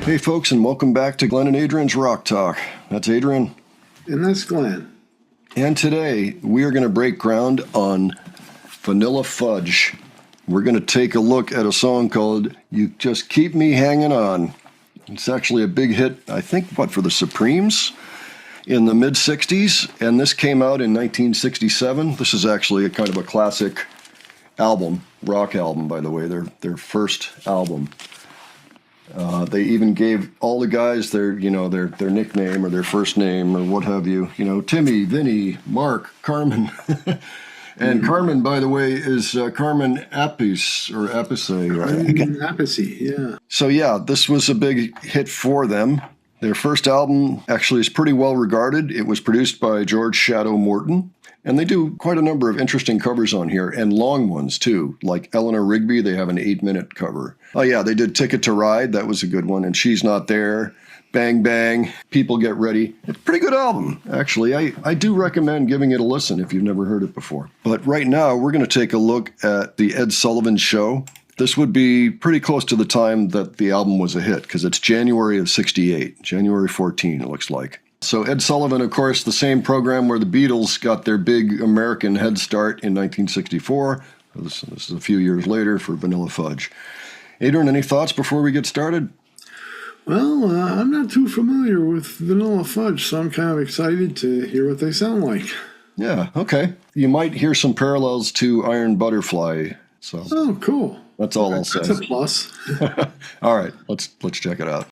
Hey folks, and welcome back to Glenn and Adrian's Rock Talk. That's Adrian. And that's Glenn. And today we are going to break ground on Vanilla Fudge. We're going to take a look at a song called You Just Keep Me Hanging On. It's actually a big hit, I think, for the Supremes in the mid-'60s, and this came out in 1967. This is actually a kind of a classic album, rock album, by the way, their first album. They even gave all the guys their nickname or their first name or what have you. You know, Timmy, Vinny, Mark, Carmen. And Carmen, by the way, is Carmen Appice or Appice. Appice, yeah. So yeah, this was a big hit for them. Their first album actually is pretty well regarded. It was produced by George Shadow Morton. And they do quite a number of interesting covers on here, and long ones, too. Like Eleanor Rigby, they have an 8-minute cover. Oh, yeah, they did Ticket to Ride. That was a good one. And She's Not There. Bang Bang. People Get Ready. It's a pretty good album, actually. I do recommend giving it a listen if you've never heard it before. But right now, we're going to take a look at the Ed Sullivan Show. This would be pretty close to the time that the album was a hit, because it's January of 68. January 14, it looks like. So Ed Sullivan, of course, the same program where the Beatles got their big American head start in 1964. This is a few years later for Vanilla Fudge. Adrian, any thoughts before we get started? Well, I'm not too familiar with Vanilla Fudge, so I'm kind of excited to hear what they sound like. Yeah, okay. You might hear some parallels to Iron Butterfly. So oh, cool. That's all I'll say. That's a plus. All right, let's check it out.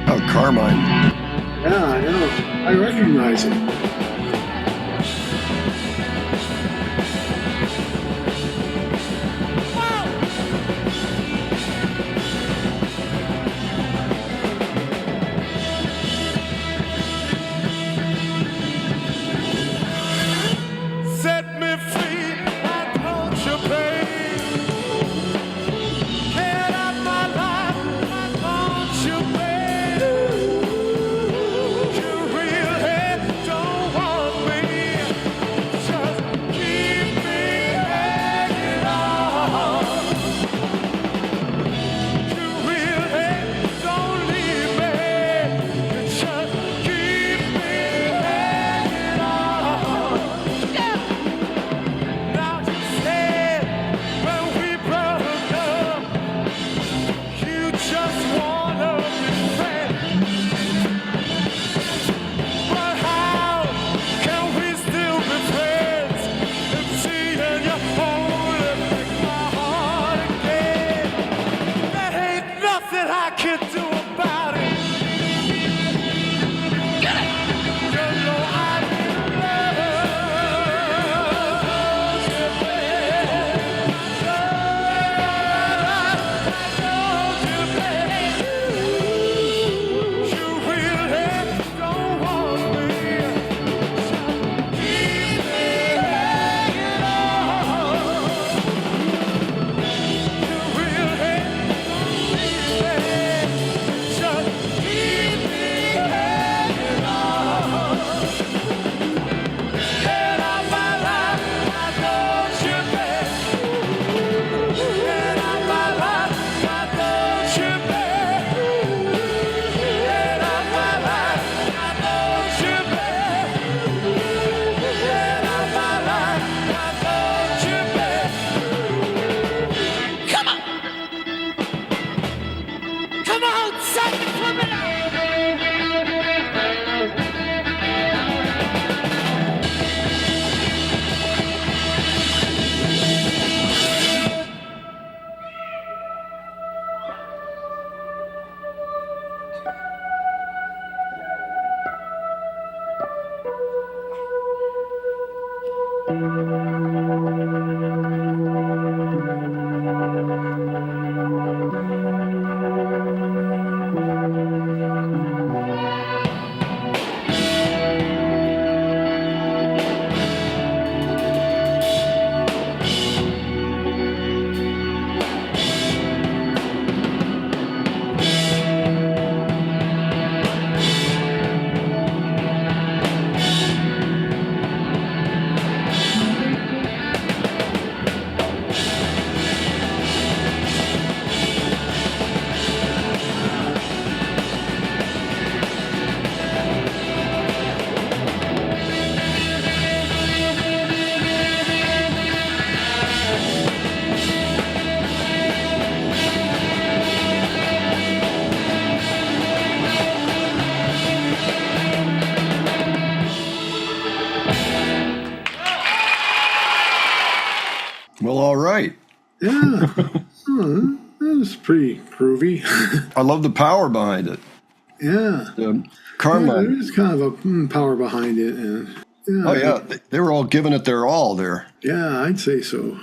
Oh, Carmine. Yeah, I know. I recognize him. Set me free, I want your pain. Get out my life, I want your pain. You really don't Yeah. Oh, that was pretty groovy. I love the power behind it. Yeah. The Yeah, Carmine. there is kind of a power behind it. And yeah, Oh, yeah. They were all giving it their all there. yeah, I'd say so.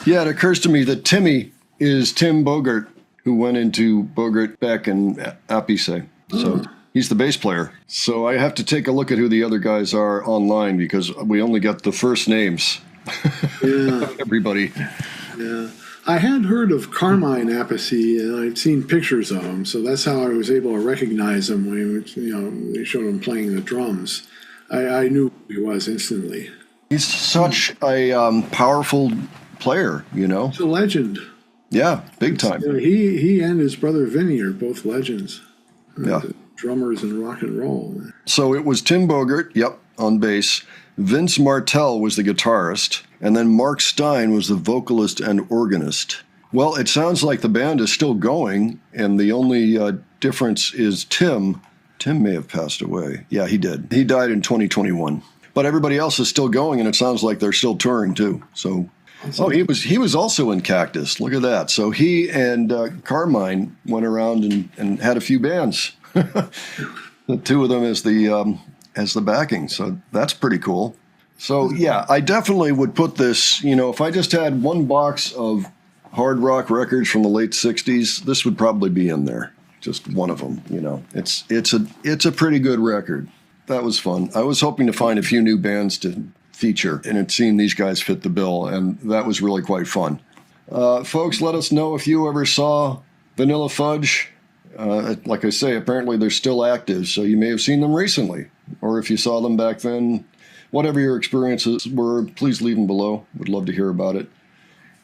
Yeah, it occurs to me that Timmy is Tim Bogert, who went into Bogert Beck and Appice. So he's the bass player. So I have to take a look at who the other guys are online because we only got the first names. Yeah. Everybody. Yeah. I had heard of Carmine Appice, and I'd seen pictures of him, so that's how I was able to recognize him when they showed him playing the drums. I knew who he was instantly. He's such a powerful player, you know? He's a legend. Yeah, big time. He and his brother Vinny are both legends. Yeah. Drummers in rock and roll. So it was Tim Bogert, yep, on bass. Vince Martell was the guitarist, and then Mark Stein was the vocalist and organist. Well, it sounds like the band is still going, and the only difference is Tim. Tim may have passed away. Yeah, he did. He died in 2021. But everybody else is still going, and it sounds like they're still touring too. So, he was also in Cactus. Look at that. So he and Carmine went around and had a few bands. The two of them as the backing. So that's pretty cool. So yeah, I definitely would put this, if I just had one box of hard rock records from the late 60s, this would probably be in there. Just one of them, It's a pretty good record. That was fun. I was hoping to find a few new bands to feature, and it seemed these guys fit the bill, and that was really quite fun. Folks, let us know if you ever saw Vanilla Fudge. Like I say, apparently they're still active, so you may have seen them recently. Or if you saw them back then, whatever your experiences were, please leave them below. Would love to hear about it.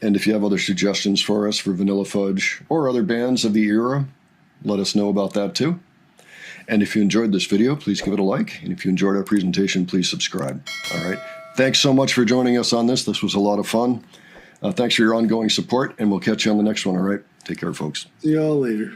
And if you have other suggestions for us for Vanilla Fudge or other bands of the era, let us know about that too. And if you enjoyed this video, please give it a like. And if you enjoyed our presentation, please subscribe. All right. Thanks so much for joining us on this. This was a lot of fun. Thanks for your ongoing support, and we'll catch you on the next one. All right. Take care, folks. See y'all later.